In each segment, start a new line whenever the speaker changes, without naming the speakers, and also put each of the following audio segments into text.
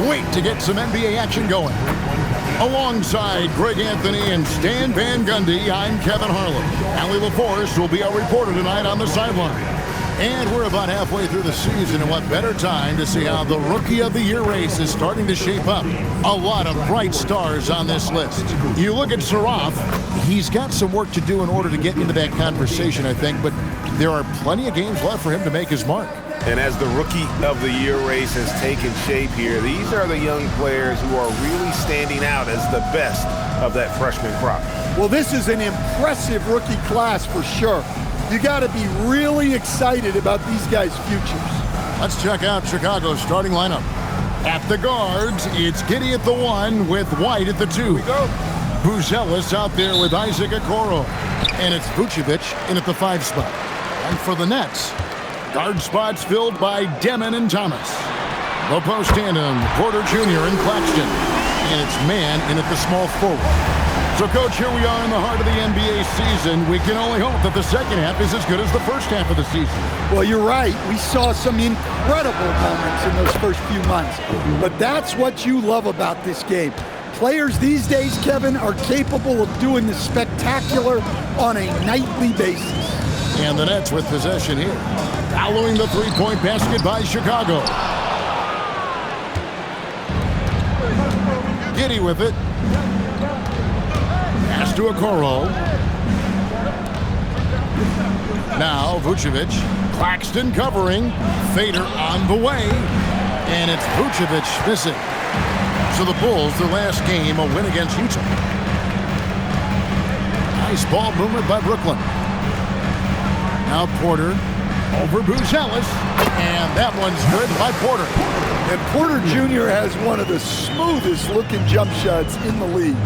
wait to get some NBA action going. Alongside Greg Anthony and Stan Van Gundy, I'm Kevin Harlan. Allie LaForce will be our reporter tonight on the sideline. And we're about halfway through the season, and what better time to see how the Rookie of the Year race is starting to shape up. A lot of bright stars on this list. You look at Saraf, he's got some work to do in order to get into that conversation, I think, but there are plenty of games left for him to make his mark.
And as the Rookie of the Year race has taken shape here, these are the young players who are really standing out as the best of that freshman crop.
Well, this is an impressive rookie class for sure. You got to be really excited about these guys' futures.
Let's check out Chicago's starting lineup. At the guards, it's Giddey at the 1 with White at the 2.
Here we go.
Buzelis out there with Isaac Okoro. And it's Vucevic in at the 5 spot. And for the Nets, guard spots filled by Demon and Thomas. The post tandem, Porter Jr. and Claxton. And it's Man in at the small forward. So, Coach, here we are in the heart of the NBA season. We can only hope that the second half is as good as the first half of the season.
Well, you're right. We saw some incredible moments in those first few months. But that's what you love about this game. Players these days, Kevin, are capable of doing the spectacular on a nightly basis.
And the Nets with possession here. Following the three-point basket by Chicago. Giddey with it. Pass to Okoro. Now Vucevic. Claxton covering. Fader on the way. And it's Vucevic missing. So the Bulls, their last game, a win against Utah. Nice ball movement by Brooklyn. Now Porter over Buzelis. And that one's good by Porter.
And Porter Jr. has one of the smoothest looking jump shots in the league.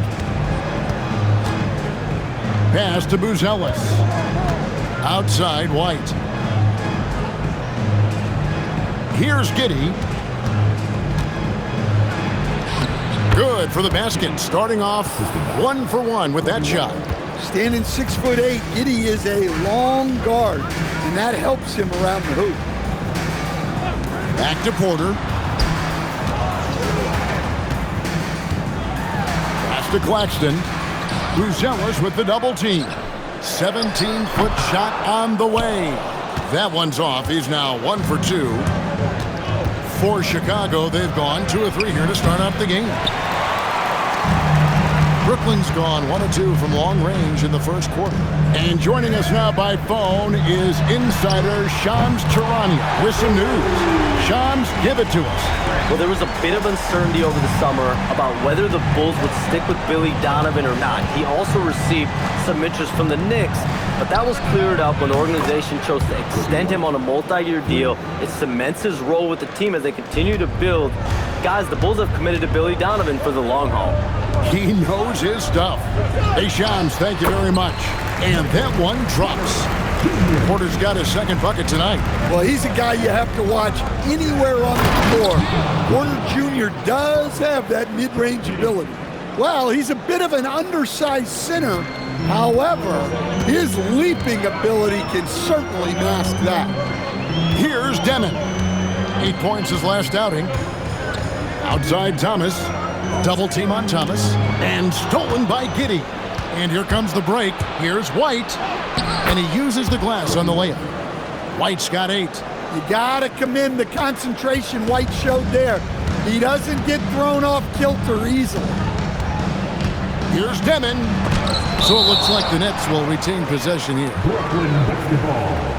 Pass to Buzelis. Outside White. Here's Giddey. Good for the basket. Starting off 1 for 1 with that shot.
Standing 6'8", Giddey is a long guard, and that helps him around the hoop.
Back to Porter. Pass to Claxton. Buzelis with the double team. 17-foot shot on the way. That one's off. He's now 1 for 2. For Chicago, they've gone 2 or 3 here to start out the game. Brooklyn's gone 1 or 2 from long range in the first quarter. And joining us now by phone is insider Shams Charania with some news. Shams, give it to us.
Well, there was a bit of uncertainty over the summer about whether the Bulls would stick with Billy Donovan or not. He also received some interest from the Knicks, but that was cleared up when the organization chose to extend him on a multi-year deal. It cements his role with the team as they continue to build. Guys, the Bulls have committed to Billy Donovan for the long haul.
He knows his stuff. Hey, Shams, thank you very much. And that one drops. Porter's got his second bucket tonight.
Well, he's a guy you have to watch anywhere on the floor. Porter Jr. does have that mid-range ability. Well, he's a bit of an undersized center. However, his leaping ability can certainly mask that.
Here's Demon. 8 points his last outing. Outside Thomas. Double team on Thomas. And stolen by Giddey. And here comes the break. Here's White. And he uses the glass on the layup. White's got 8.
You got to commend the concentration White showed there. He doesn't get thrown off kilter easily.
Here's Demon. So it looks like the Nets will retain possession here.
Brooklyn basketball.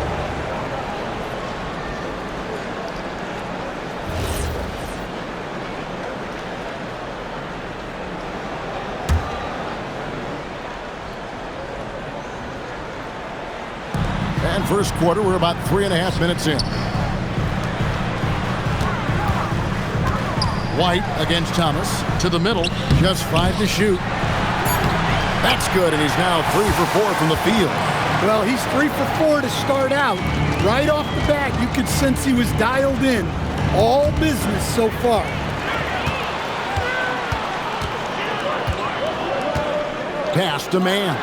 And first quarter, we're about 3.5 minutes in. White against Thomas. To the middle. Just 5 to shoot. That's good, and he's now 3 for 4 from the field.
Well, he's 3 for 4 to start out. Right off the bat, you could sense he was dialed in. All business so far. Pass to Man.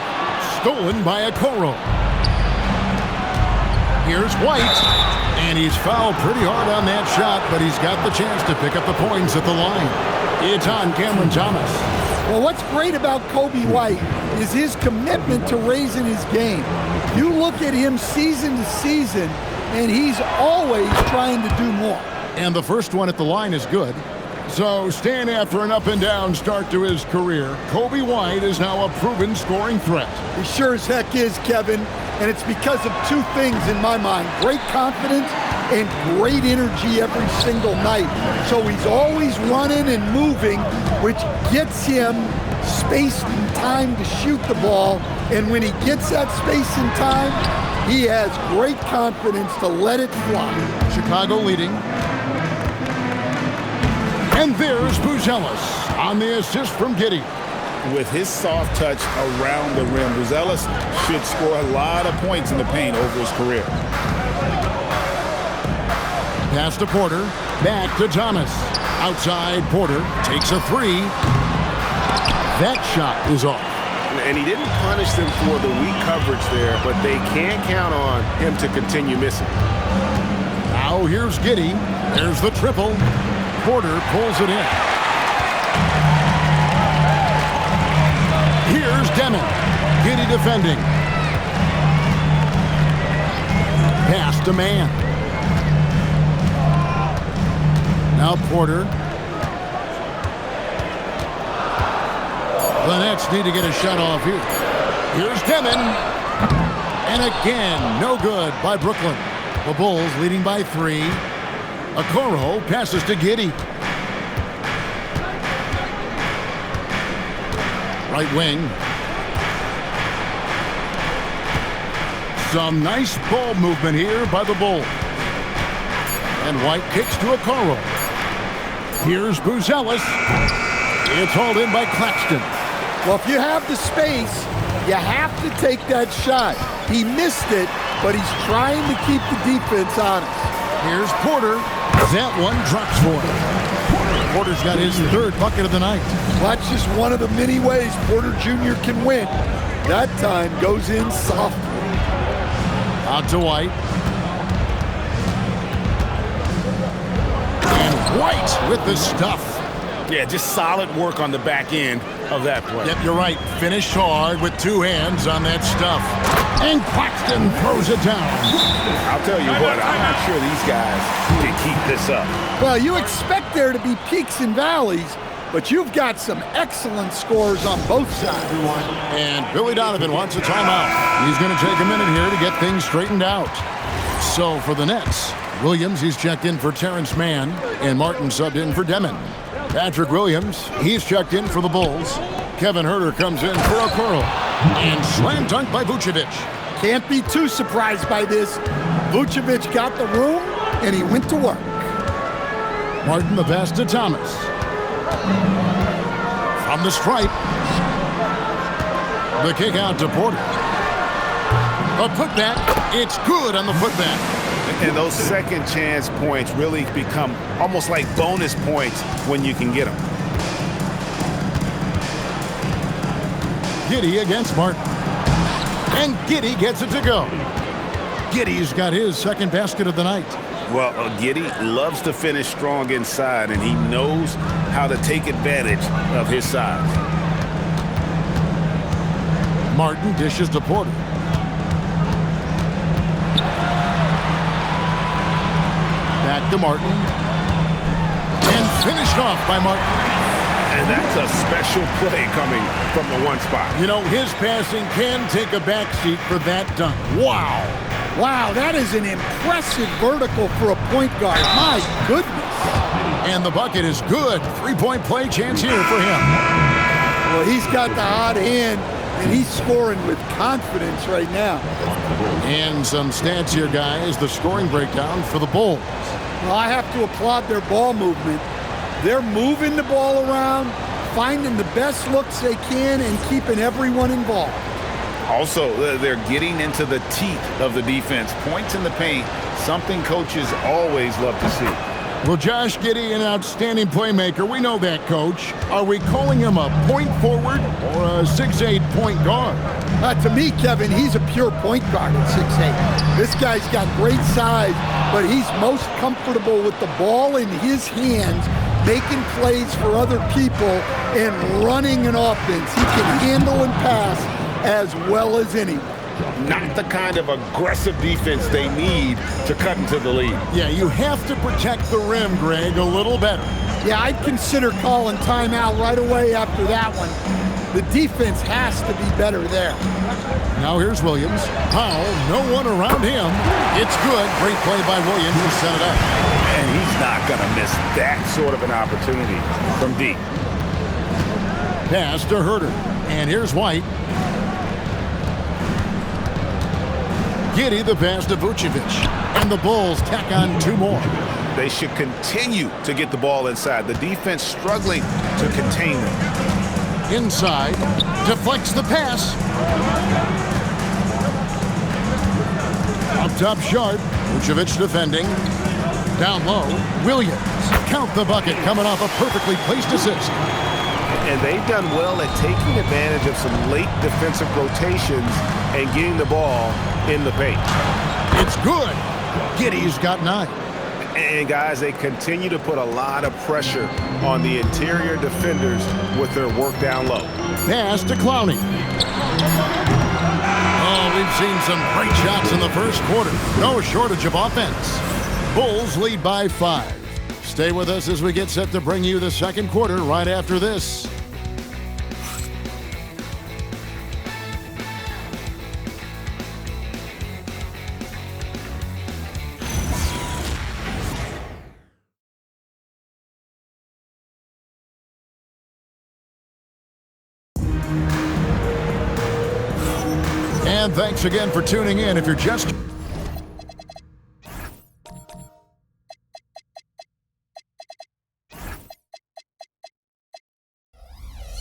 Stolen by Okoro.
Here's White, and he's fouled pretty hard on that shot, but he's got the chance to pick up the points at the line. It's on Cameron Thomas.
Well, what's great about Kobe White is his commitment to raising his game. You look at him season to season, and he's always trying to do more.
And the first one at the line is good. So, staying after an up-and-down start to his career, Kobe White is now a proven scoring threat.
He sure as heck is, Kevin, and it's because of two things in my mind. Great confidence and great energy every single night. So he's always running and moving, which gets him space and time to shoot the ball. And when he gets that space and time, he has great confidence to let it fly.
Chicago leading. And there's Buzelis on the assist from Giddey.
With his soft touch around the rim, Buzelis should score a lot of points in the paint over his career.
Pass to Porter, back to Thomas. Outside, Porter takes a three. That shot is off.
And he didn't punish them for the weak coverage there, but they can't count on him to continue missing.
Now here's Giddey. There's the triple. Porter pulls it in. Here's Demon. Giddey defending. Pass to Man. Now Porter. The Nets need to get a shot off here. Here's Demon. And again, no good by Brooklyn. The Bulls leading by 3. Okoro passes to Giddey. Right wing. Some nice ball movement here by the Bulls. And White kicks to Okoro. Here's Buzelis. It's hauled in by Claxton.
Well, if you have the space, you have to take that shot. He missed it, but he's trying to keep the defense honest.
Here's Porter. That one drops for him. Porter's got his third bucket of the night.
Well, that's just one of the many ways Porter Jr. can win. That time goes in softly.
Out to White. And White with the stuff.
Yeah, just solid work on the back end of that play.
Yep, you're right. Finished hard with 2 hands on that stuff. And Claxton throws it down.
I'll tell you what, I'm not sure these guys can keep this up.
Well, you expect there to be peaks and valleys, but you've got some excellent scores on both sides.
And Billy Donovan wants a timeout. He's going to take a minute here to get things straightened out. So for the Nets, Williams, he's checked in for Terrence Mann, and Martin subbed in for Demon. Patrick Williams, he's checked in for the Bulls. Kevin Huerter comes in for Okoro. And slam dunk by Vucevic.
Can't be too surprised by this. Vucevic got the room, and he went to work.
Martin the pass to Thomas. From the stripe. The kick out to Porter. A putback. It's good on the putback.
And those second chance points really become almost like bonus points when you can get them.
Giddey against Martin. And Giddey gets it to go. Giddey's got his second basket of the night.
Well, Giddey loves to finish strong inside, and he knows how to take advantage of his size.
Martin dishes to Porter. Back to Martin. And finished off by Martin.
And that's a special play coming from the one spot.
You know, his passing can take a backseat for that dunk. Wow.
Wow, that is an impressive vertical for a point guard. My goodness.
And the bucket is good. 3-point play chance here for him.
Well, he's got the hot hand, and he's scoring with confidence right now.
And some stats here, guys. The scoring breakdown for the Bulls.
Well, I have to applaud their ball movement. They're moving the ball around, finding the best looks they can, and keeping everyone involved.
Also, they're getting into the teeth of the defense. Points in the paint, something coaches always love to see.
Well, Josh Giddey, an outstanding playmaker. We know that, Coach. Are we calling him a point forward or a 6'8" point guard?
To me, Kevin, he's a pure point guard at 6'8". This guy's got great size, but he's most comfortable with the ball in his hands, making plays for other people and running an offense. He can handle and pass as well as anyone.
Not the kind of aggressive defense they need to cut into the lead.
Yeah, you have to protect the rim, Greg, a little better.
Yeah, I'd consider calling timeout right away after that one. The defense has to be better there.
Now here's Williams. Powell, no one around him. It's good. Great play by Williams to set it up.
And he's not going to miss that sort of an opportunity from deep.
Pass to Herter. And here's White. Giddey, the pass to Vucevic. And the Bulls tack on 2 more.
They should continue to get the ball inside. The defense struggling to contain them.
Inside, deflects the pass. Up top, Sharp. Vucevic defending. Down low, Williams. Count the bucket, coming off a perfectly placed assist.
And they've done well at taking advantage of some late defensive rotations and getting the ball in the paint.
It's good. Giddey's got 9.
And guys, they continue to put a lot of pressure on the interior defenders with their work down low.
Pass to Clowney. Oh, we've seen some great shots in the first quarter. No shortage of offense. Bulls lead by 5. Stay with us as we get set to bring you the second quarter right after this. And thanks again for tuning in. If you're just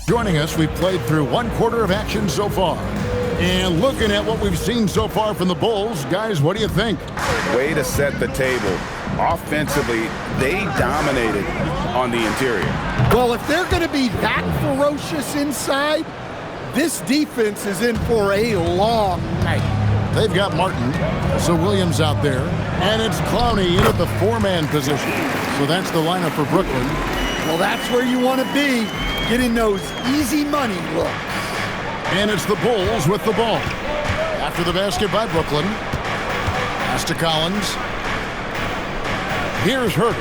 joining us, we've played through 1 quarter of action so far. And looking at what we've seen so far from the Bulls, guys, what do you think?
Way to set the table. Offensively, they dominated on the interior.
Well, if they're going to be that ferocious inside, this defense is in for a long night.
They've got Martin, so Williams out there, and it's Clowney in at the 4-man position. So that's the lineup for Brooklyn.
Well, that's where you want to be, getting those easy money looks.
And it's the Bulls with the ball. After the basket by Brooklyn. Pass to Collins. Here's Herter.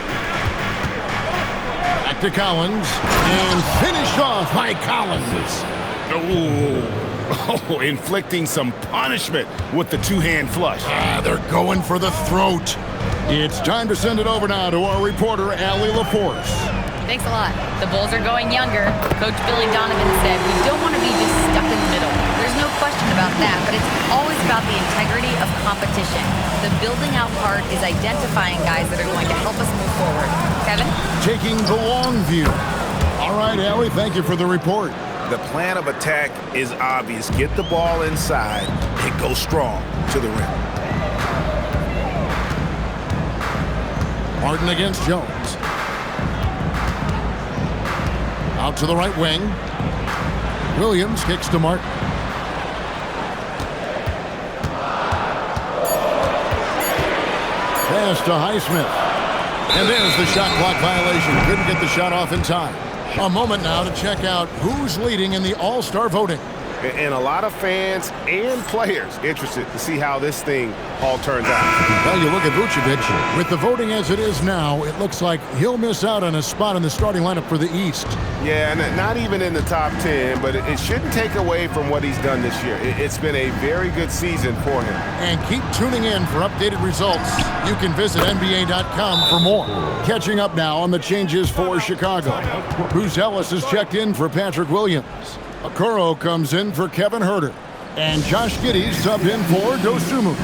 Back to Collins. And finished off by Collins.
Oh, inflicting some punishment with the 2-hand flush.
They're going for the throat. It's time to send it over now to our reporter, Allie LaForce.
Thanks a lot. The Bulls are going younger. Coach Billy Donovan said, we don't want to be just stuck in the middle. There's no question about that, but it's always about the integrity of competition. The building out part is identifying guys that are going to help us move forward. Kevin?
Taking the long view. All right, Allie, thank you for the report.
The plan of attack is obvious. Get the ball inside and go strong to the rim.
Martin against Jones. Out to the right wing. Williams kicks to Martin. Pass to Highsmith. And there's the shot clock violation. Couldn't get the shot off in time. A moment now to check out who's leading in the All-Star voting.
And a lot of fans and players interested to see how this thing all turns out.
Well, you look at Vucevic. With the voting as it is now, it looks like he'll miss out on a spot in the starting lineup for the East.
Yeah, not even in the top 10, but it shouldn't take away from what he's done this year. It's been a very good season for him.
And keep tuning in for updated results. You can visit NBA.com for more. Catching up now on the changes for Chicago. Bruce Ellis has checked in for Patrick Williams. Okoro comes in for Kevin Herter. And Josh Giddey subbed in for Dosunmu.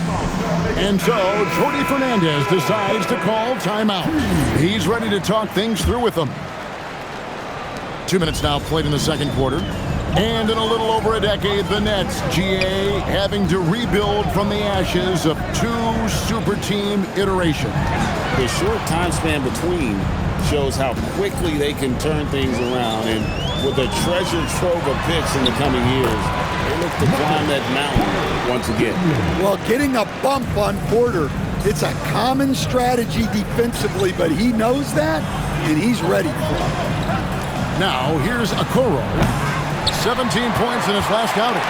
And so, Jordi Fernandez decides to call timeout. He's ready to talk things through with them. 2 minutes now played in the second quarter. And in a little over a decade, the Nets, GA, having to rebuild from the ashes of 2 super team iteration.
The short time span between shows how quickly they can turn things around, and with a treasure trove of picks in the coming years, they look to climb that mountain once again.
Well, getting a bump on Porter, it's a common strategy defensively, but he knows that, and he's ready for it.
Now, here's Okoro. 17 points in his last outing.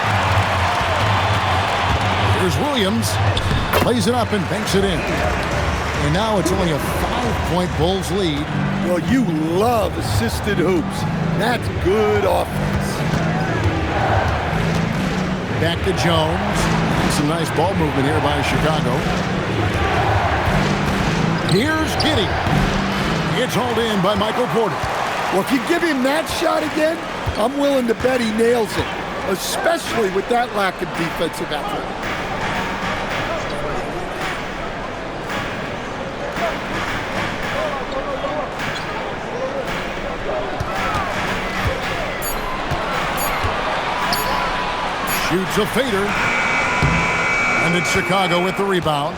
Here's Williams. Plays it up and banks it in. And now it's only a 5-point Bulls lead.
Well, you love assisted hoops. That's good offense.
Back to Jones. Some nice ball movement here by Chicago. Here's Giddey. It's hauled in by Michael Porter.
Well, if you give him that shot again, I'm willing to bet he nails it, especially with that lack of defensive effort.
Shoots a fader. And it's Chicago with the rebound.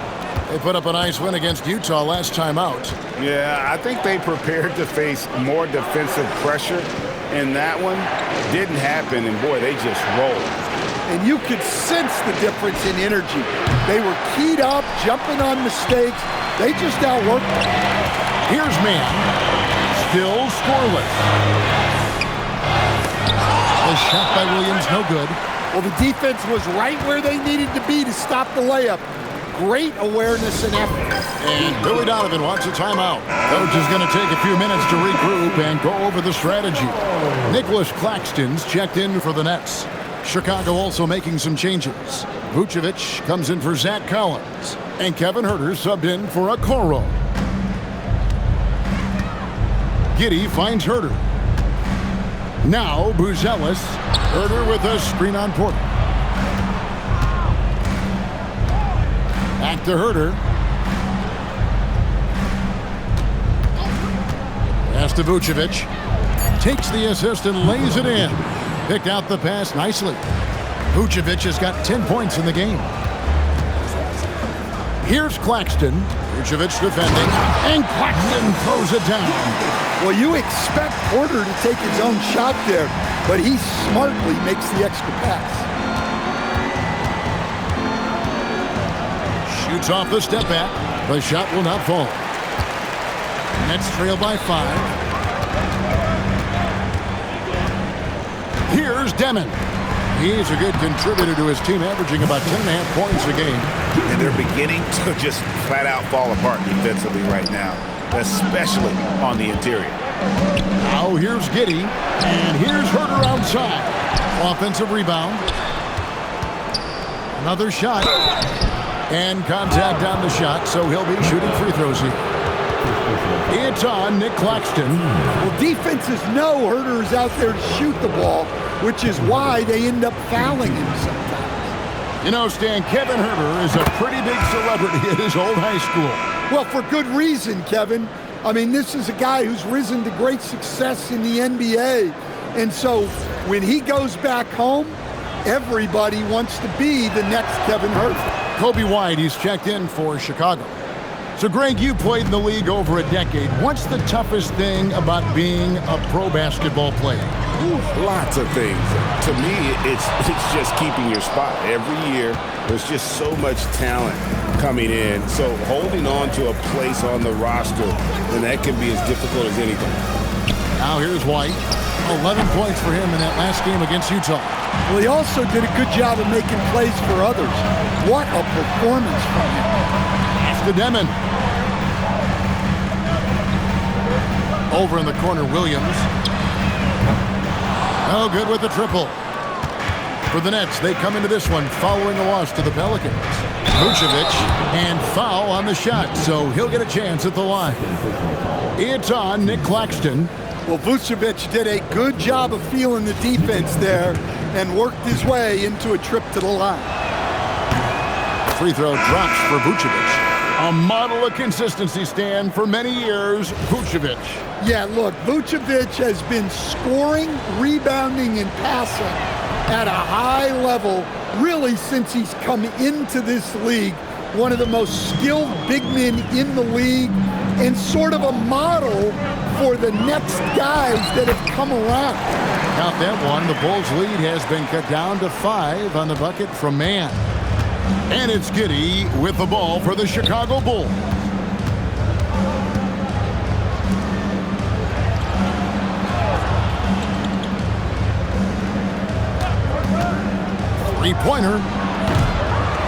They put up a nice win against Utah last time out.
Yeah, I think they prepared to face more defensive pressure, and that one didn't happen, and boy, they just rolled.
And you could sense the difference in energy. They were keyed up, jumping on mistakes. They just outworked them.
Here's Mann. Still scoreless. The shot by Williams, no good.
Well, the defense was right where they needed to be to stop the layup. Great awareness and effort.
And Billy Donovan wants a timeout. Coach is going to take a few minutes to regroup and go over the strategy. Nicholas Claxton's checked in for the Nets. Chicago also making some changes. Vucevic comes in for Zach Collins. And Kevin Huerter subbed in for Okoro. Giddey finds Huerter. Now Buzelis. Huerter with a screen on Porter. Back to Huerter. Pass to Vucevic. Takes the assist and lays it in. Picked out the pass nicely. Vucevic has got 10 points in the game. Here's Claxton. Vucevic defending. And Claxton throws it down.
Well, you expect Porter to take his own shot there, but he smartly makes the extra pass.
Shoots off the step back. The shot will not fall. Nets trail by 5. Here's Demon. He's a good contributor to his team, averaging about 10.5 points a game.
And they're beginning to just flat out fall apart defensively right now, especially on the interior.
Now here's Giddey. And here's Huerter outside. Offensive rebound. Another shot. And contact on the shot, so he'll be shooting free throws here. It's on Nick Claxton.
Well, defenses know Huerter is out there to shoot the ball, which is why they end up fouling him sometimes.
You know, Stan, Kevin Huerter is a pretty big celebrity at his old high school.
Well, for good reason, Kevin. I mean, this is a guy who's risen to great success in the NBA. And so when he goes back home, everybody wants to be the next Kevin Huerter.
Kobe White, he's checked in for Chicago. So, Greg, you played in the league over a decade. What's the toughest thing about being a pro basketball player?
Lots of things. To me, it's just keeping your spot. Every year, there's just so much talent coming in. So holding on to a place on the roster, and that can be as difficult as anything.
Now here's White. 11 points for him in that last game against Utah.
Well, he also did a good job of making plays for others. What a performance from him.
To Demon. Over in the corner, Williams. No good with the triple. For the Nets, they come into this one following a loss to the Pelicans. Vucevic, and foul on the shot, so he'll get a chance at the line. It's on Nick Claxton.
Well, Vucevic did a good job of feeling the defense there and worked his way into a trip to the line.
Free throw drops for Vucevic. A model of consistency, Stan, for many years, Vucevic.
Yeah, look, Vucevic has been scoring, rebounding, and passing at a high level really since he's come into this league one of the most skilled big men in the league and sort of a model for the next guys that have come around.
Count that one. The Bulls' lead has been cut down to 5 on the bucket from Mann. And it's Giddey with the ball for the Chicago Bulls. Three-pointer.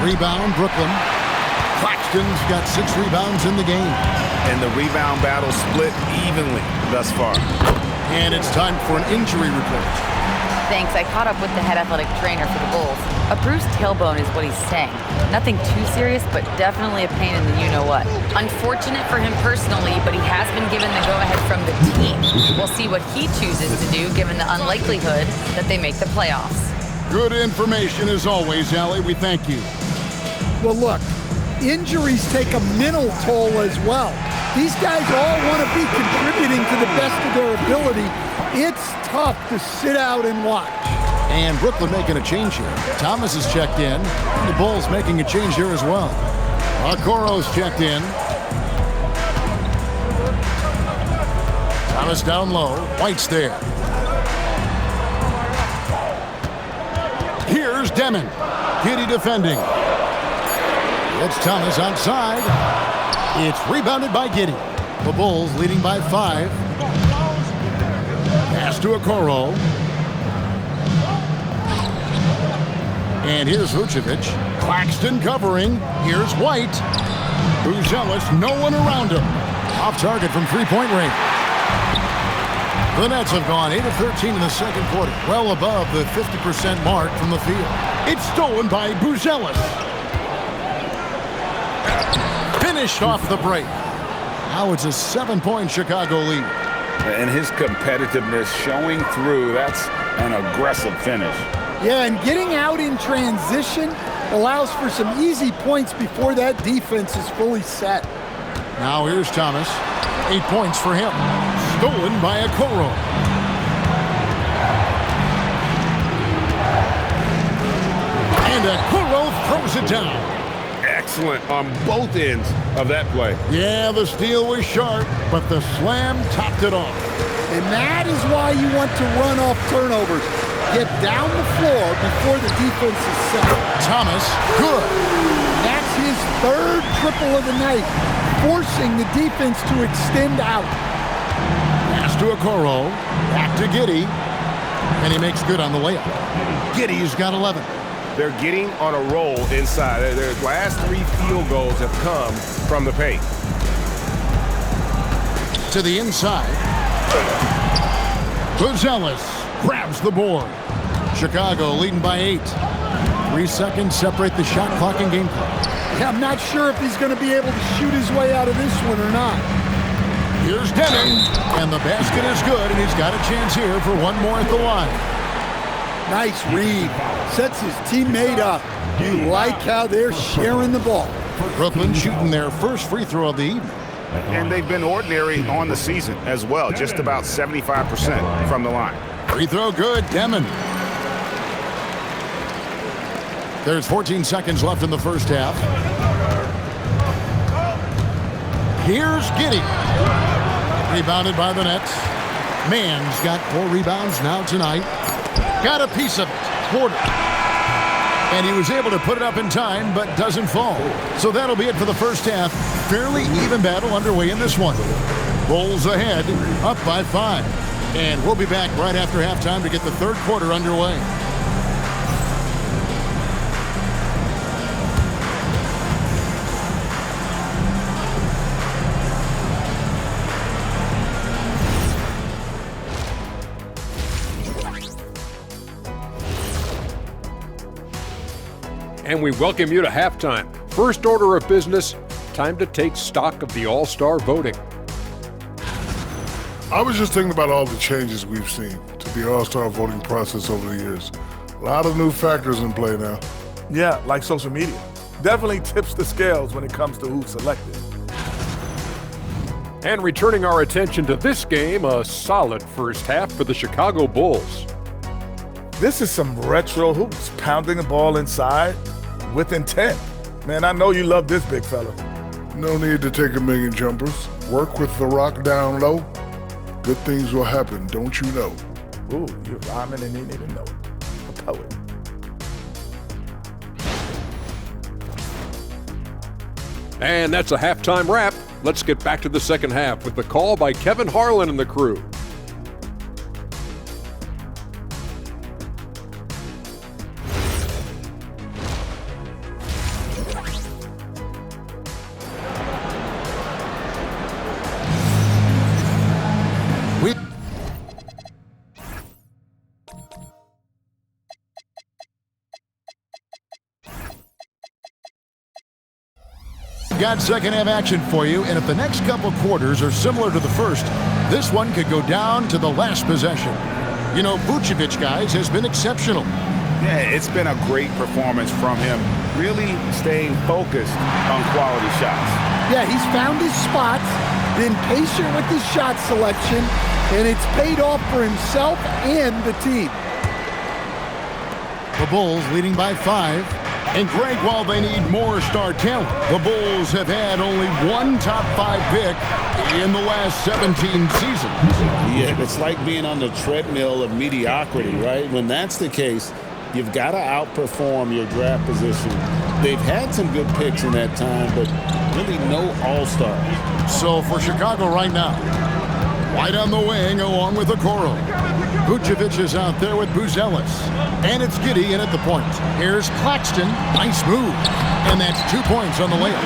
Rebound, Brooklyn. Claxton's got 6 rebounds in the game.
And the rebound battle split evenly thus far.
And it's time for an injury report.
Thanks. I caught up with the head athletic trainer for the Bulls. A bruised tailbone is what he's saying. Nothing too serious, but definitely a pain in the you-know-what. Unfortunate for him personally, but he has been given the go-ahead from the team. We'll see what he chooses to do, given the unlikelihood that they make the playoffs.
Good information as always, Allie. We thank you.
Well, look, injuries take a mental toll as well. These guys all want to be contributing to the best of their ability. It's tough to sit out and watch.
And Brooklyn making a change here. Thomas has checked in. The Bulls making a change here as well. Okoro's checked in. Thomas down low. White's there. Here's Demon. Giddey defending. It's Thomas outside. It's rebounded by Giddey. The Bulls leading by 5. Pass to Okoro. And here's Vucevic. Claxton covering. Here's White. Buzelis, no one around him. Off target from three-point range. The Nets have gone 8 of 13 in the second quarter, well above the 50% mark from the field. It's stolen by Buzelis. Finished off the break. Now it's a 7-point Chicago lead.
And his competitiveness showing through. That's an aggressive finish.
Yeah, and getting out in transition allows for some easy points before that defense is fully set.
Now here's Thomas. 8 points for him. Stolen by Okoro. And Okoro throws it down.
Excellent on both ends of that play.
Yeah, the steal was sharp, but the slam topped it off.
And that is why you want to run off turnovers. Get down the floor before the defense is set.
Thomas, good.
That's his 3rd triple of the night, forcing the defense to extend out.
Pass to Okoro, back to Giddey, and he makes good on the layup. Giddey's got 11.
They're getting on a roll inside. Their last 3 field goals have come from the paint.
To the inside. Buzelis grabs the board. Chicago leading by 8. 3 seconds separate the shot clock and game clock.
Yeah, I'm not sure if he's going to be able to shoot his way out of this one or not.
Here's Deming, and the basket is good, and he's got a chance here for one more at the line.
Nice read. Sets his teammate up. You like how they're sharing the ball.
Brooklyn shooting their first free throw of the evening.
And they've been ordinary on the season as well, just about 75% from the line.
Free throw good, Deming. There's 14 seconds left in the first half. Here's Giddey. Rebounded by the Nets. Mann's got 4 rebounds now tonight. Got a piece of it. Porter. And he was able to put it up in time, but doesn't fall. So that'll be it for the first half. Fairly even battle underway in this one. Bulls ahead, up by 5. And we'll be back right after halftime to get the third quarter underway.
And we welcome you to halftime. First order of business, time to take stock of the All-Star voting.
I was just thinking about all the changes we've seen to the All-Star voting process over the years. A lot of new factors in play now.
Yeah, like social media. Definitely tips the scales when it comes to who's selected.
And returning our attention to this game, a solid first half for the Chicago Bulls.
This is some retro hoops, pounding the ball inside with intent. Man, I know you love this big fella.
No need to take a million jumpers. Work with the rock down low. Good things will happen, don't you know?
Ooh, you're rhyming and you need to know it. A poet.
And that's a halftime wrap. Let's get back to the second half with the call by Kevin Harlan and the crew.
Got second half action for you, and if the next couple quarters are similar to the first, this one could go down to the last possession. You know, Vucevic, guys, has been exceptional.
Yeah, it's been a great performance from him, really staying focused on quality shots.
Yeah, he's found his spots, been patient with his shot selection, and it's paid off for himself and the team.
The Bulls leading by 5. And Greg, while they need more star talent, the Bulls have had only one top 5 pick in the last 17 seasons.
Yeah, it's like being on the treadmill of mediocrity, right? When that's the case, you've got to outperform your draft position. They've had some good picks in that time, but really no all-stars.
So for Chicago right now, White on the wing along with Okoro. Vucevic is out there with Buzelis. And it's Giddey in at the point. Here's Claxton. Nice move. And that's 2 points on the layup.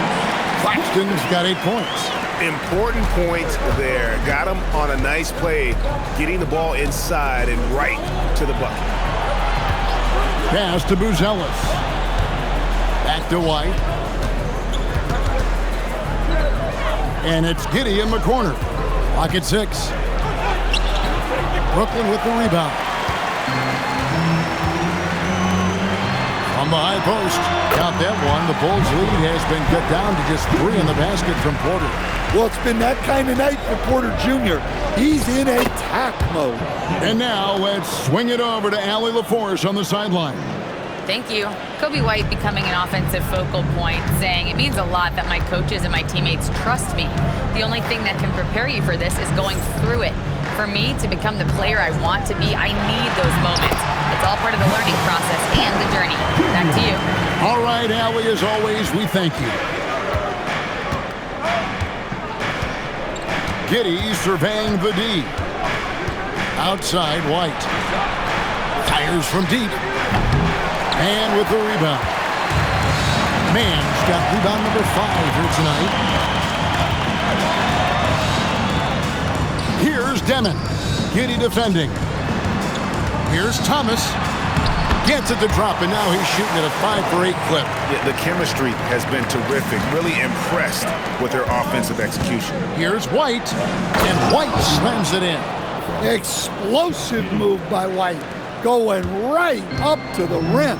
Claxton's got 8 points.
Important points there. Got him on a nice play, getting the ball inside and right to the bucket.
Pass to Buzelis. Back to White. And it's Giddey in the corner. Lock at 6. Brooklyn with the rebound. On the high post. Count that one. The Bulls' lead has been cut down to just 3 in the basket from Porter.
Well, it's been that kind of night for Porter Jr. He's in attack mode.
And now let's swing it over to Allie LaForce on the sideline.
Thank you. Kobe White becoming an offensive focal point, saying it means a lot that my coaches and my teammates trust me. The only thing that can prepare you for this is going through it. For me to become the player I want to be, I need those moments. It's all part of the learning process and the journey. Back to you.
All right, Allie, as always, we thank you. Giddey surveying the D. Outside, White. Fires from deep. And with the rebound. Mann's got rebound number 5 here tonight. Here's Demon. Giddey defending. Here's Thomas. Gets it to drop, and now he's shooting at a 5-for-8 clip.
Yeah, the chemistry has been terrific. Really impressed with their offensive execution.
Here's White, and White slams it in.
Explosive move by White, going right up to the rim.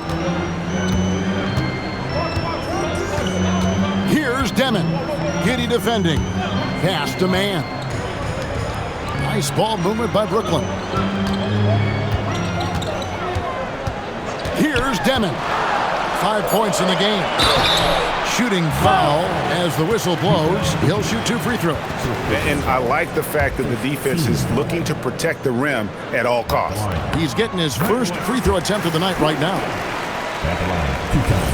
Here's Demon. Giddey defending. Pass to Man. Nice ball movement by Brooklyn. Here's Demon. 5 points in the game. Shooting foul as the whistle blows. He'll shoot 2 free throws.
And I like the fact that the defense is looking to protect the rim at all costs.
He's getting his first free throw attempt of the night right now.
At the line, 2 counts.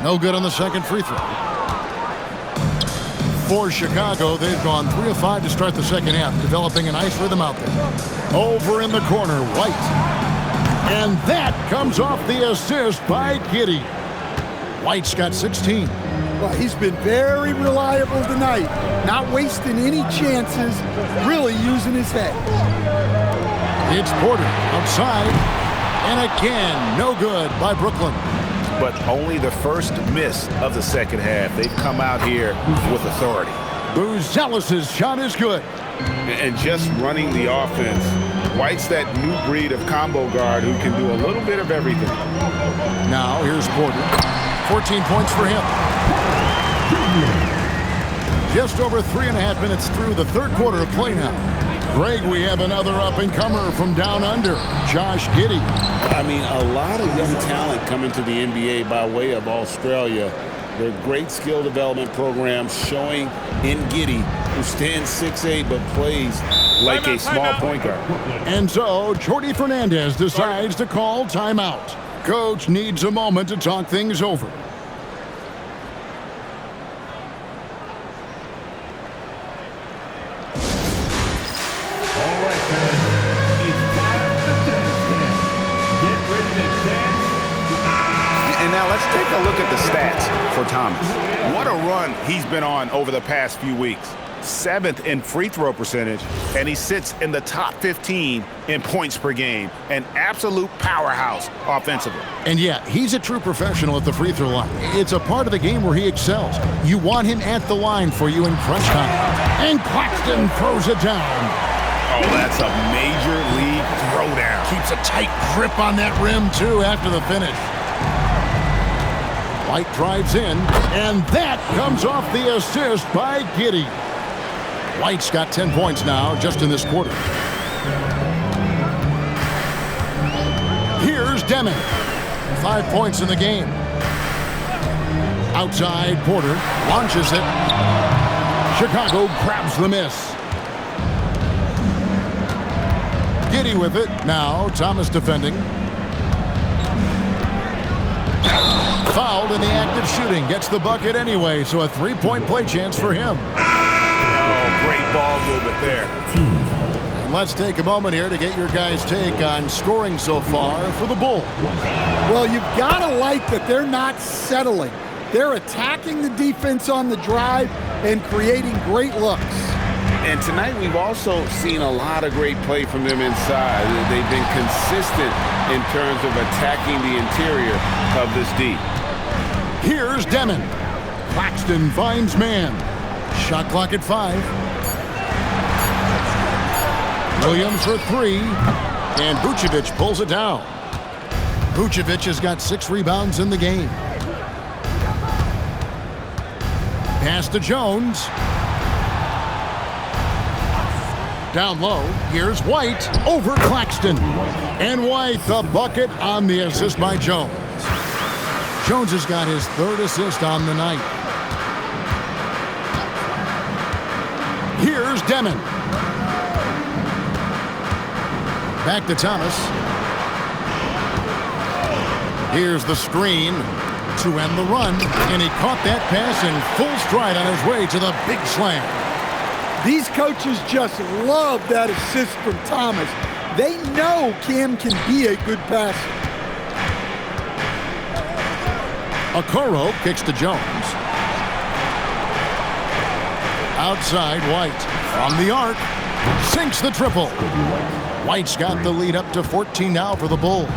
No good on the second free throw. For Chicago, they've gone 3 of 5 to start the second half, developing a nice rhythm out there. Over in the corner, White. And that comes off the assist by Giddey. White's got 16.
Well, he's been very reliable tonight, not wasting any chances, really using his head.
It's Porter outside. And again, no good by Brooklyn.
But only the first miss of the second half. They've come out here with authority.
Buzelis' shot is good.
And just running the offense, White's that new breed of combo guard who can do a little bit of everything.
Now here's Porter. 14 points for him. Just over 3.5 minutes through the third quarter of play now. Greg, we have another up-and-comer from down under, Josh Giddey.
I mean, a lot of young talent coming to the NBA by way of Australia. They're great skill development programs showing in Giddey, who stands 6'8", but plays like a small point guard.
And so, Jordi Fernandez decides to call timeout. Coach needs a moment to talk things over.
Now let's take a look at the stats for Thomas. What a run he's been on over the past few weeks. 7th in free throw percentage, and he sits in the top 15 in points per game. An absolute powerhouse offensively.
And yeah, he's a true professional at the free throw line. It's a part of the game where he excels. You want him at the line for you in crunch time. And Claxton throws it down.
Oh, that's a major league throwdown.
Keeps a tight grip on that rim, too, after the finish. White drives in, and that comes off the assist by Giddey. White's got 10 points now, just in this quarter. Here's Deming. 5 points in the game. Outside, Porter launches it. Chicago grabs the miss. Giddey with it. Now, Thomas defending. Fouled in the act of shooting. Gets the bucket anyway, so a three-point play chance for him.
Oh, great ball movement there.
And let's take a moment here to get your guys' take on scoring so far for the Bulls.
Well, you've got to like that they're not settling. They're attacking the defense on the drive and creating great looks.
And tonight we've also seen a lot of great play from them inside. They've been consistent in terms of attacking the interior of this D.
Here's Deming. Claxton finds man. Shot clock at 5. Williams for 3. And Vucevic pulls it down. Vucevic has got 6 rebounds in the game. Pass to Jones. Down low, here's White over Claxton. And White, the bucket on the assist by Jones. Jones has got his 3rd assist on the night. Here's Deming. Back to Thomas. Here's the screen to end the run. And he caught that pass in full stride on his way to the big slam.
These coaches just love that assist from Thomas. They know Cam can be a good passer.
Okoro kicks to Jones. Outside, White from the arc. Sinks the triple. White's got the lead up to 14 now for the Bulls.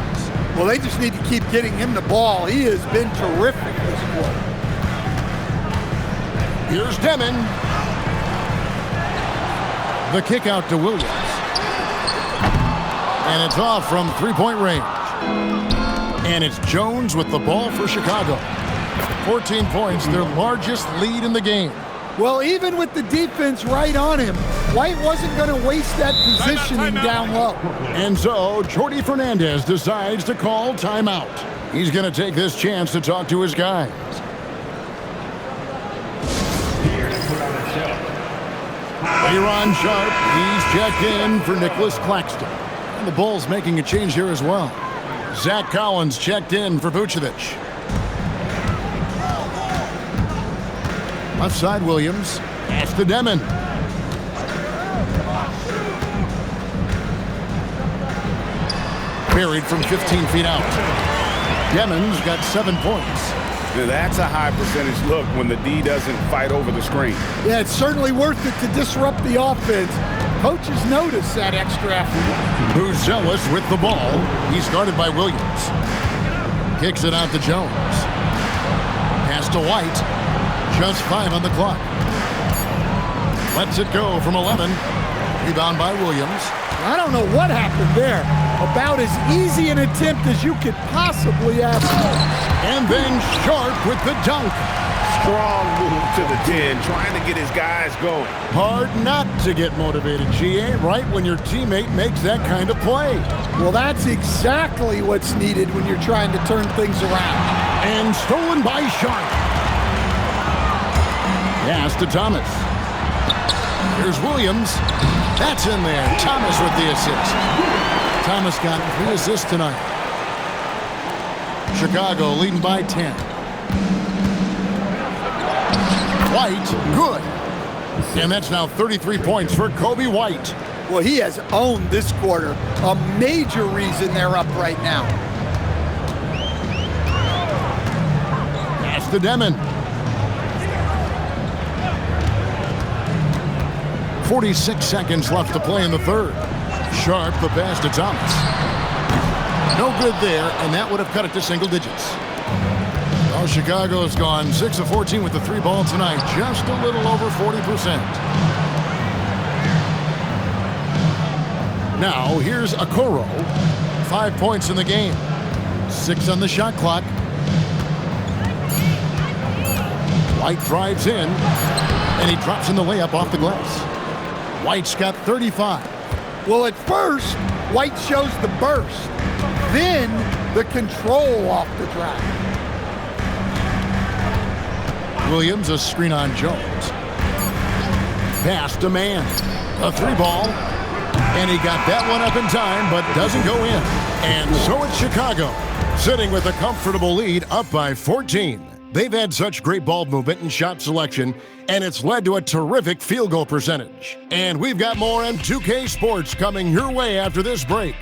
Well, they just need to keep getting him the ball. He has been terrific this quarter.
Here's Deming. The kick out to Williams. And it's off from three-point range. And it's Jones with the ball for Chicago. 14 points, their largest lead in the game.
Well, even with the defense right on him, White wasn't going to waste that positioning down low.
And so, Jordi Fernandez decides to call timeout. He's going to take this chance to talk to his guys. Aaron Sharp, he's checked in for Nicholas Claxton. And the Bulls making a change here as well. Zach Collins checked in for Vucevic. Left side, Williams. Pass to Deming. Buried from 15 feet out. Deming's got 7 points.
Now that's a high percentage look when the D doesn't fight over the screen.
Yeah, it's certainly worth it to disrupt the offense. Coaches notice that extra effort.
Buzelis with the ball. He's guarded by Williams. Kicks it out to Jones. Pass to White. Just 5 on the clock. Lets it go from 11. Rebound by Williams.
I don't know what happened there. About as easy an attempt as you could possibly ask for.
And then Sharp with the dunk.
Strong move to the 10, trying to get his guys going.
Hard not to get motivated, GA, right when your teammate makes that kind of play.
Well, that's exactly what's needed when you're trying to turn things around.
And stolen by Sharp. Pass to Thomas. Here's Williams. That's in there. Thomas with the assist. Thomas got 3 assists tonight. Chicago leading by 10. White, good. And that's now 33 points for Kobe White.
Well, he has owned this quarter. A major reason they're up right now.
Pass to Demon. 46 seconds left to play in the third. Sharp the pass to Thomas. No good there, and that would have cut it to single digits. Oh, Chicago's gone 6 of 14 with the 3 ball tonight, just a little over 40%. Now, here's Okoro. 5 points in the game. 6 on the shot clock. White drives in, and he drops in the layup off the glass. White's got 35.
Well, at first, White shows the burst, then the control off the drive.
Williams, a screen on Jones. Pass to Mann. A 3 ball. And he got that one up in time, but doesn't go in. And so it's Chicago, sitting with a comfortable lead, up by 14. They've had such great ball movement and shot selection, and it's led to a terrific field goal percentage. And we've got more on 2K Sports coming your way after this break.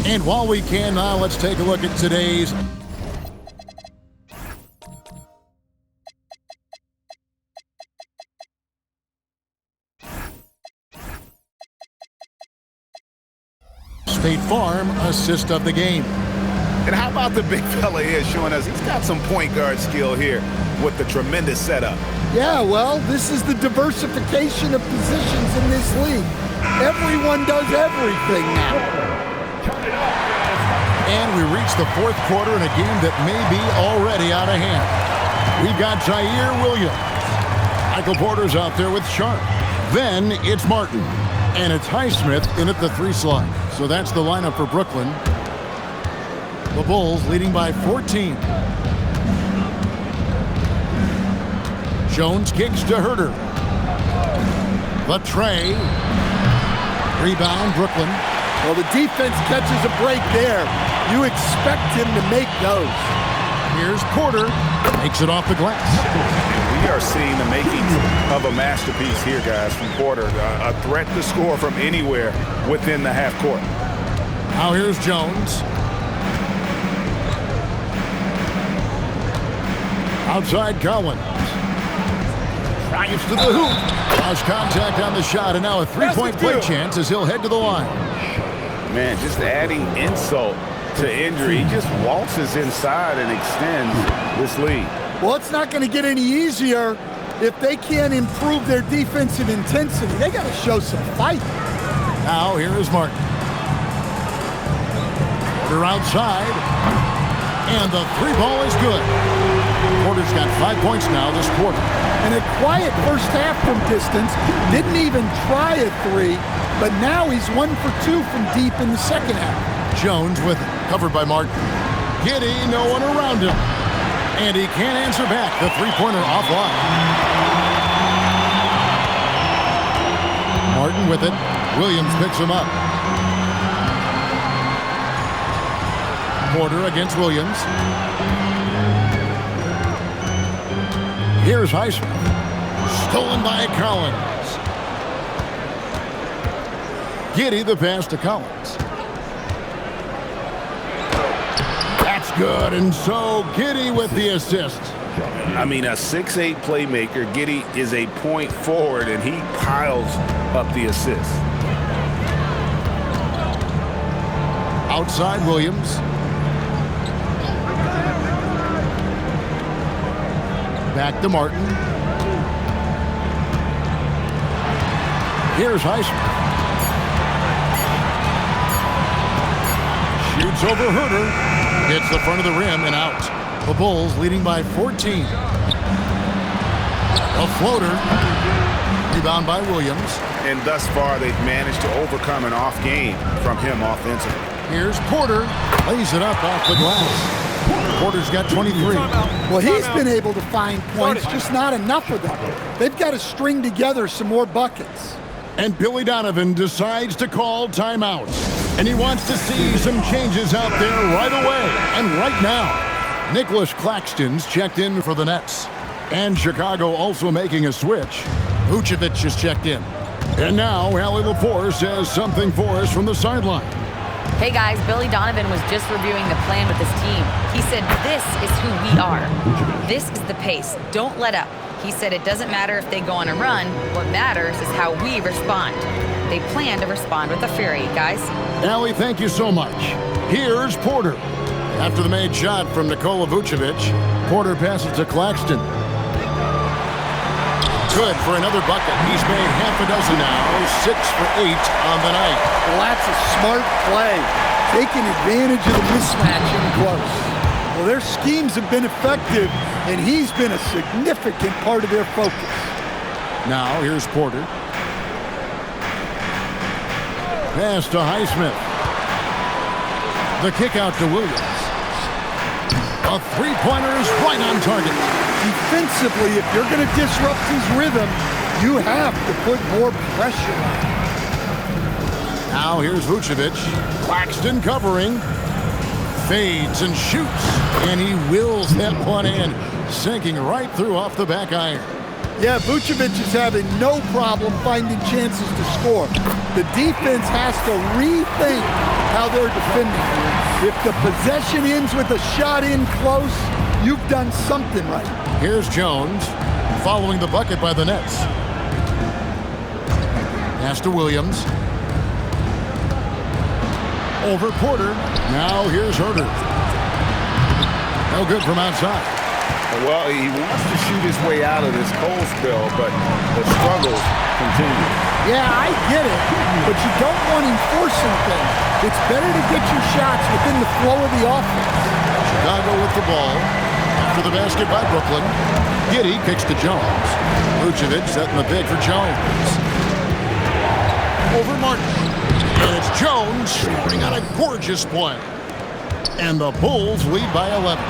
And while we can now, let's take a look at today's State Farm assist of the game.
And how about the big fella here showing us he's got some point guard skill here with the tremendous setup.
Yeah, well, this is the diversification of positions in this league. Everyone does everything now.
And we reach the 4th quarter in a game that may be already out of hand. We've got Jair Williams. Michael Porter's out there with Sharp. Then it's Martin. And it's Highsmith in at the 3 slot. So that's the lineup for Brooklyn. The Bulls leading by 14. Jones kicks to Herter. The tray. Rebound, Brooklyn.
Well, the defense catches a break there. You expect him to make those.
Here's Porter. Makes it off the glass.
We are seeing the makings of a masterpiece here, guys, from Porter. A threat to score from anywhere within the half court.
Now here's Jones. Outside Collins. Drives to the hoop. Lost contact on the shot, and now a 3-point play chance as he'll head to the line.
Man, just adding insult to injury. He just waltzes inside and extends this lead.
Well, it's not going to get any easier if they can't improve their defensive intensity. They got to show some fight.
Now here is Martin. Porter outside. And the 3 ball is good. Porter's got 5 points now this quarter.
And a quiet first half from distance. Didn't even try a 3, but now he's 1 for 2 from deep in the second half.
Jones with it, covered by Martin. Giddy, no one around him. And he can't answer back. The 3-pointer offline. Martin with it. Williams picks him up. Porter against Williams. Here's Highsmith. Stolen by Collins. Giddy the pass to Collins. That's good, and so Giddy with the assist.
I mean, a 6'8 playmaker. Giddy is a point forward, and he piles up the assist.
Outside Williams. Back to Martin. Here's Highsmith. Shoots over Herter. Hits the front of the rim and out. The Bulls leading by 14. A floater. Rebound by Williams.
And thus far, they've managed to overcome an off game from him offensively.
Here's Porter. Lays it up off the glass. Porter's got 23.
Well, he's been able to find points, just not enough of them. They've got to string together some more buckets.
And Billy Donovan decides to call timeout. And he wants to see some changes out there right away and right now. Nicholas Claxton's checked in for the Nets. And Chicago also making a switch. Vucevic is checked in. And now Allie LaForce has something for us from the sideline.
Hey guys, Billy Donovan was just reviewing the plan with his team. He said, this is who we are. This is the pace. Don't let up. He said it doesn't matter if they go on a run. What matters is how we respond. They plan to respond with a fury, guys.
Allie, thank you so much. Here's Porter. After the made shot from Nikola Vucevic, Porter passes to Claxton. Good for another bucket. He's made half a dozen now, 6 for 8 on the night.
Well, that's a smart play, taking advantage of the mismatch in close. Well, their schemes have been effective, and he's been a significant part of their focus.
Now, here's Porter. Pass to Highsmith. The kick out to Williams. A three-pointer is right on target.
Defensively, if you're going to disrupt his rhythm, you have to put more pressure on him.
Now here's Vucevic. Claxton covering. Fades and shoots. And he wills that one in. Sinking right through off the back iron.
Yeah, Vucevic is having no problem finding chances to score. The defense has to rethink how they're defending. If the possession ends with a shot in close, you've done something right.
Here's Jones, following the bucket by the Nets. Pass to Williams. Over Porter. Now here's Herter. No good from outside.
Well, he wants to shoot his way out of this cold spell, but the struggles continue.
Yeah, I get it, but you don't want him forcing things. It's better to get your shots within the flow of the offense.
Chicago with the ball. After the basket by Brooklyn. Giddey kicks to Jones. Vucevic setting the big for Jones. Over Martin. And it's Jones scoring on a gorgeous play. And the Bulls lead by 11.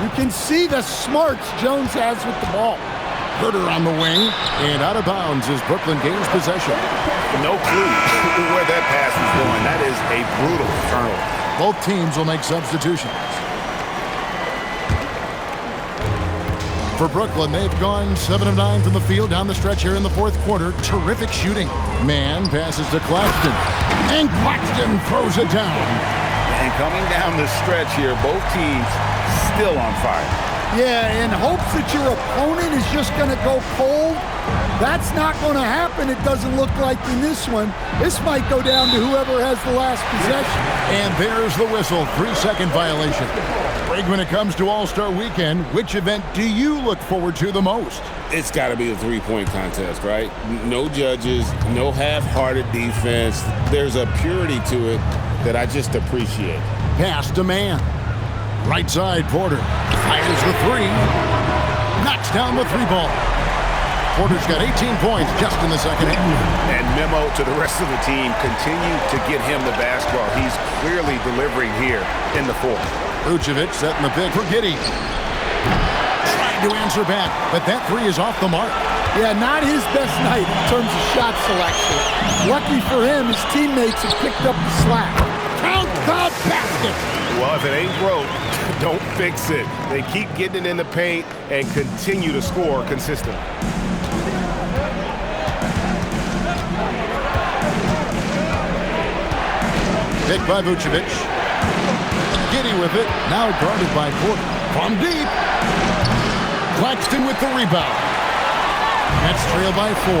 You can see the smarts Jones has with the ball.
Herter on the wing. And out of bounds as Brooklyn gains possession.
No clue where that pass was going. That is a brutal turnover.
Both teams will make substitutions. For Brooklyn, they've gone 7 of 9 from the field down the stretch here in the fourth quarter. Terrific shooting. Man passes to Claxton. And Claxton throws it down.
And coming down the stretch here, both teams still on fire.
Yeah, in hopes that your opponent is just going to go cold. That's not going to happen, it doesn't look like in this one. This might go down to whoever has the last possession.
And there's the whistle. 3-second violation. Greg, when it comes to All-Star Weekend, which event do you look forward to the most?
It's got to be the three-point contest, right? No judges, no half-hearted defense. There's a purity to it that I just appreciate.
Pass to Man. Right side, Porter. Fires the three. Knocks down the three ball. Porter's got 18 points just in the second half.
And memo to the rest of the team, continue to get him the basketball. He's clearly delivering here in the fourth.
Vucevic setting the pick for Giddey. Trying to answer back, but that three is off the mark.
Yeah, not his best night in terms of shot selection. Lucky for him, his teammates have picked up the slack.
Count the basket.
Well, if it ain't broke, don't fix it. They keep getting it in the paint and continue to score consistently.
Pick by Vucevic. Giddey with it. Now guarded by Porter. From deep. Claxton with the rebound. Nets trail by 4.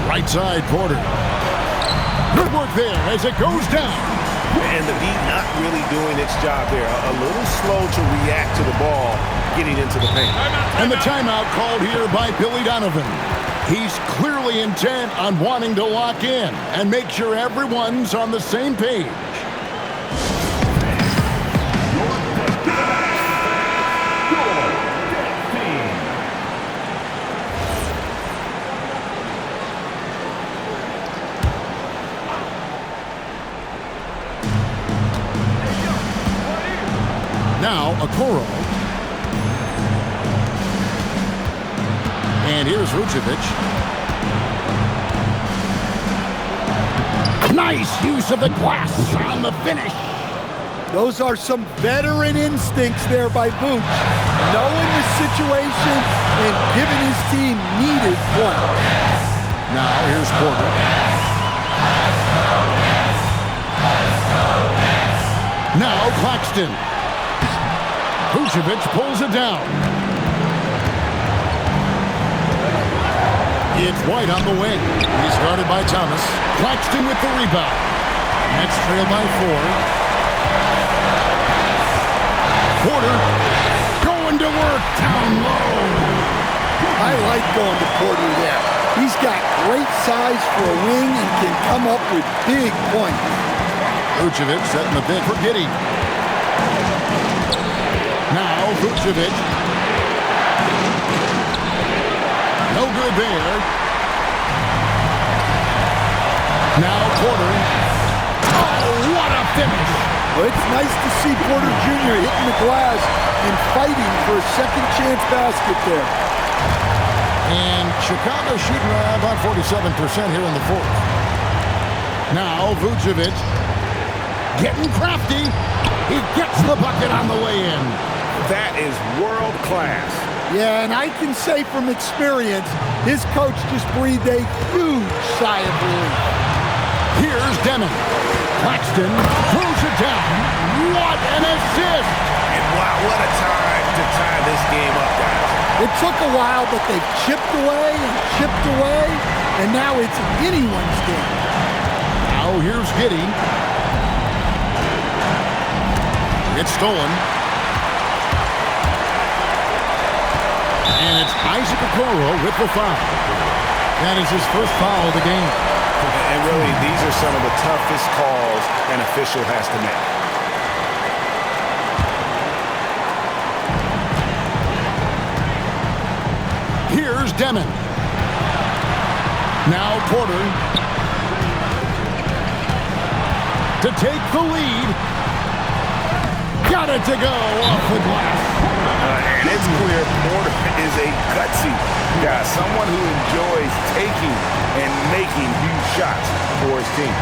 Right side, Porter. Good work there as it goes down.
And the D not really doing its job there. A little slow to react to the ball getting into the paint.
And the timeout called here by Billy Donovan. He's clearly intent on wanting to lock in and make sure everyone's on the same page. Now, Okoro. And here's Vucevic. Nice use of the glass on the finish.
Those are some veteran instincts there by Vooch, knowing the situation and giving his team needed points.
Now, here's Porter. Now, Claxton. Vucevic pulls it down. It's White on the wing. He's guarded by Thomas. Claxton with the rebound. Nets trail by 4. Porter going to work down low.
I like going to Porter there. He's got great size for a wing and can come up with big points.
Vucevic setting the bid for Giddey. Now Vucevic. No good there. Now Porter. Oh, what a finish!
Well, it's nice to see Porter Jr. hitting the glass and fighting for a second chance basket there.
And Chicago shooting about 47% here in the fourth. Now Vucevic getting crafty. He gets the bucket on the way in.
That is world class.
Yeah, and I can say from experience, his coach just breathed a huge sigh of relief.
Here's Demon. Claxton throws it down. What an assist!
And wow, what a time to tie this game up, guys.
It took a while, but they've chipped away, and now it's anyone's game.
Now here's Giddey. It's stolen. And it's Isaac Okoro with the foul. That is his first foul of the game.
And really, these are some of the toughest calls an official has to make.
Here's Demon. Now Porter. To take the lead. Got it to go off the glass.
And it's clear Porter is a gutsy guy, someone who enjoys taking and making huge shots for his team.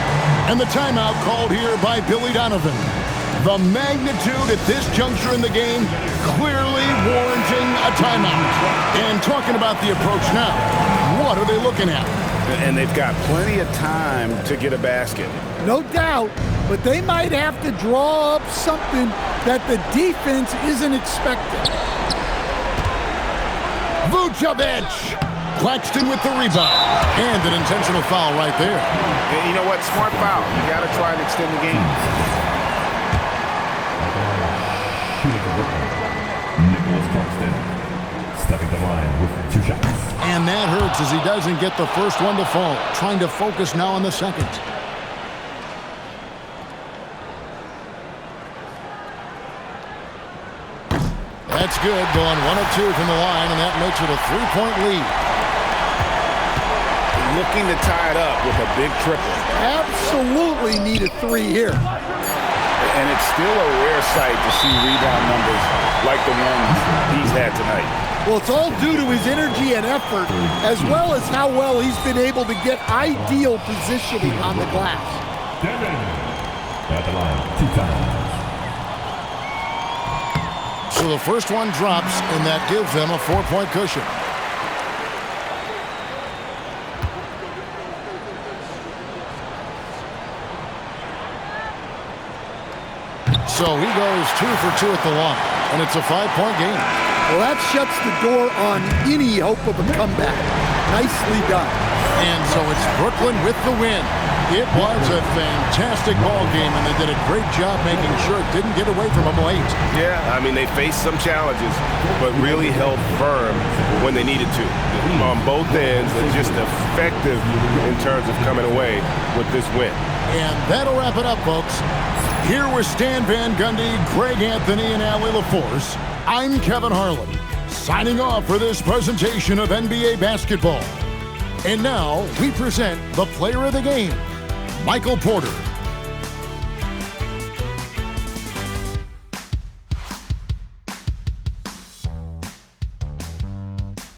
And the timeout called here by Billy Donovan. The magnitude at this juncture in the game clearly warranting a timeout. And talking about the approach now, what are they looking at?
And they've got plenty of time to get a basket.
No doubt, but they might have to draw up something that the defense isn't expecting.
Vucevic! Claxton with the rebound. And an intentional foul right there.
And you know what? Smart foul. You got to try and extend the game.
Nicholas Claxton stepping the line with 2 shots.
And that hurts as he doesn't get the first one to fall. Trying to focus now on the second. That's good, going 1 of 2 from the line, and that makes it a 3-point lead.
Looking to tie it up with a big triple.
Absolutely need a 3 here.
And it's still a rare sight to see rebound numbers like the ones he's had tonight.
Well, it's all due to his energy and effort, as well as how well he's been able to get ideal positioning on the glass.
Devin at the line 2 times.
So the first one drops, and that gives them a 4-point cushion. So he goes 2 for 2 at the line, and it's a 5-point game.
Well, that shuts the door on any hope of a comeback. Nicely done.
And so it's Brooklyn with the win. It was a fantastic ball game, and they did a great job making sure it didn't get away from them late.
Yeah, I mean, they faced some challenges, but really held firm when they needed to on both ends, and just effective in terms of coming away with this win.
And that'll wrap it up, folks. Here with Stan Van Gundy, Greg Anthony, and Allie LaForce, I'm Kevin Harlan, signing off for this presentation of NBA basketball. And now we present the player of the game, Michael Porter.